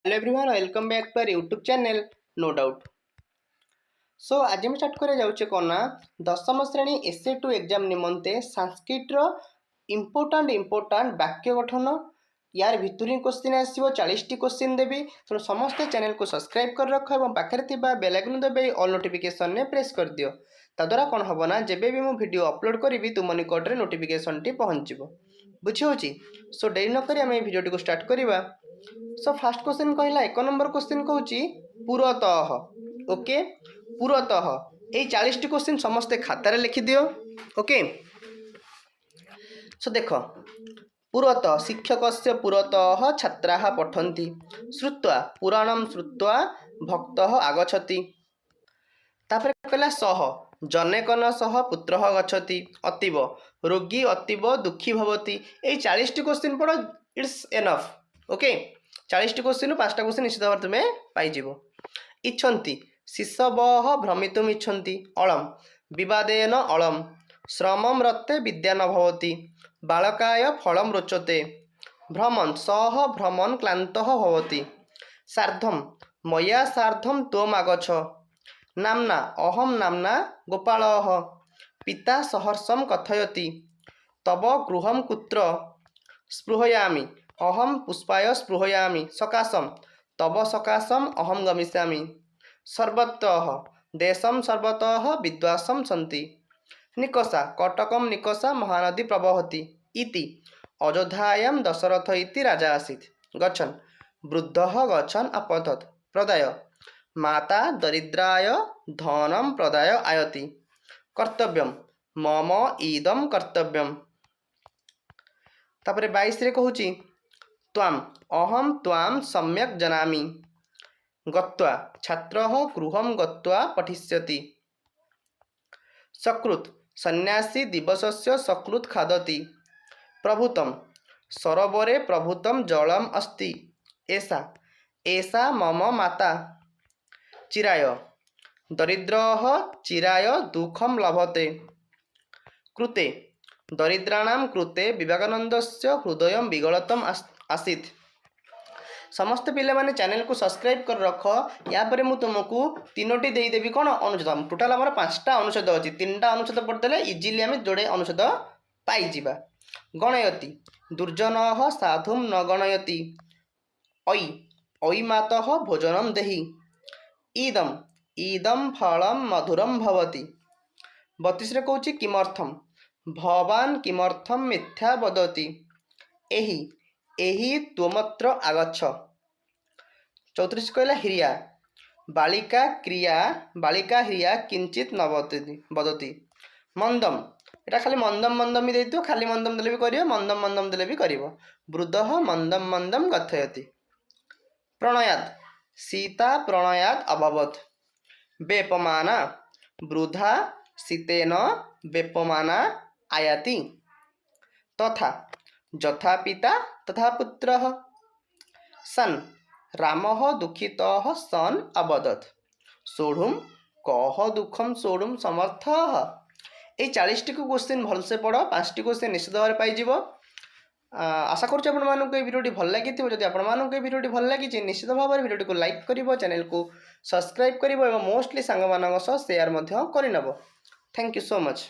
Hello everyone welcome back to our YouTube channel no doubt. So आज मैं start करे जाउचे कोन ना दशम श्रेणी एसए टू एग्जाम निमंते संस्कृत रो इम्पोर्टाट वाक्य गठन यार भितर ही क्वेश्चन आसो 40 टी क्वेश्चन देवी। तो समस्त चैनल को सब्सक्राइब कर रख और पाखे बेल आइकन दबे ऑल नोटिफिकेशन ने प्रेस कर दियो। ताद्वारा कौन हम ना जब भी मुझे वीडियो अपलोड करी तुम निकट में नोटिफिकेशन टी पहुँच बुझी। सो डेरी नक भिडियो को स्टार्ट करवा। सो फास्ट क्वेश्चन कहला एक नंबर क्वेश्चन कहूँ पुरतः। ओके पुरतः ये 40 टी क्वेश्चन समस्ते खातार लिखिदियो। ओके सो देख पुरतः शिक्षकस्य पुरतः छात्राः पठन्ति श्रुत्वा पुराणं श्रुत्वा भक्तः आगच्छति। तापर कहला सह जनेकन सह पुत्रः गच्छति अतीव रोगी अतीव दुखी भवति। ये 40 टी क्वेश्चन पढ़ो इट्स एनफ। ओके 40 टी क्वेश्चन 5टा क्वेश्चन निश्चित भाव तुम्हें पाइज। इच्छन्ति शिशवः भ्रमितुम् इच्छन्ति अलम विवादेन अलम श्रमं रत्ते विद्या न भवति बालकाय फलम रोचते भ्रमन् सह भ्रमन् क्लान्तः भवति सार्धं मया सार्धं त्वम् आगच्छ नाम्ना अहम नाम्ना गोपालः पिता सहर्षं कथयति तव गृहं कुत्र स्पृहयामि अहम पुष्पाय स्पृहयामि सकाशम तव सकाशम अहम गमिष्यामि सर्वतः देशम सर्वतः विद्वासम सन्ति निकषा कटकम निकषा महानदी प्रवहति इति अयोध्यायां दशरथ इति राजा आसीत् गच्छन् वृद्धः गच्छन् अपतत् प्रदाय माता दरिद्राय धनम प्रदाय आयति कर्तव्यम मम इदम कर्तव्यम। तापर 22 रे कहूची त्वाम अहम त्वाम सम्यक जानामि गत्वा छात्रः गृहं गत्वा पठिष्यति सकृत सन्यासी दिवसस्य सकृत खादति प्रभुतम सरोवरे प्रभुतम जलम अस्ति एषा एषा मम माता चिराय दरिद्रः चिराय दुःखं लभते कृते दरिद्राणां कृते विवेकानंदस्य हृदय विगलतम आसीत्। समस्त पिले माने चैनल को सब्सक्राइब कर रख। या पर मु तुमको 3टी देदेवी कौन अनुच्छेद टोटाल आम 5टा अनुच्छेद अच्छी 3टा अनुच्छेद पढ़देले इजिली आम जोड़े अनुच्छेद पाइबा। गणयति दुर्जन साधु न गणयति ऐ ऐ मातः भोजनम देहि इदम इदम फलम मधुरम भवति। 32 रे कहूँ किमर्थम भवान किमर्थम मिथ्या वदति एहि एहि त्वमत्र आगच्छ। 34 कहला हिरिया बालिका क्रिया बालिका हिरिया किंचित न वदति मंदम एटा खाली मंदम मंदम ही दे खाली मंदम देले भी करियो मंदम मंदम देले भी करियो वृद्धः मंदम मंदम कथयति प्रणयात सीता प्रणयात अभवत वेपमाना वृद्धा शीतेन वेपमाना आयाति तथा यथा पिता तथा पुत्रः सन रामः दुखितः सन अवदत् सोढ़ुम कह दुखम सोढ़ुम समर्थः। ये 40 टी क्वेश्चन भलसे पढ़ 5टी क्वेश्चन निश्चित भाव में पाइज। आशा करुँ आपको भिडियो भल लगी जब आपको भिडियो भल लगी निश्चित भाव में भिडियो को लाइक कर चैनल को सब्सक्राइब कर मोस्टली सांग मान शेयर करनब। Thank you so much.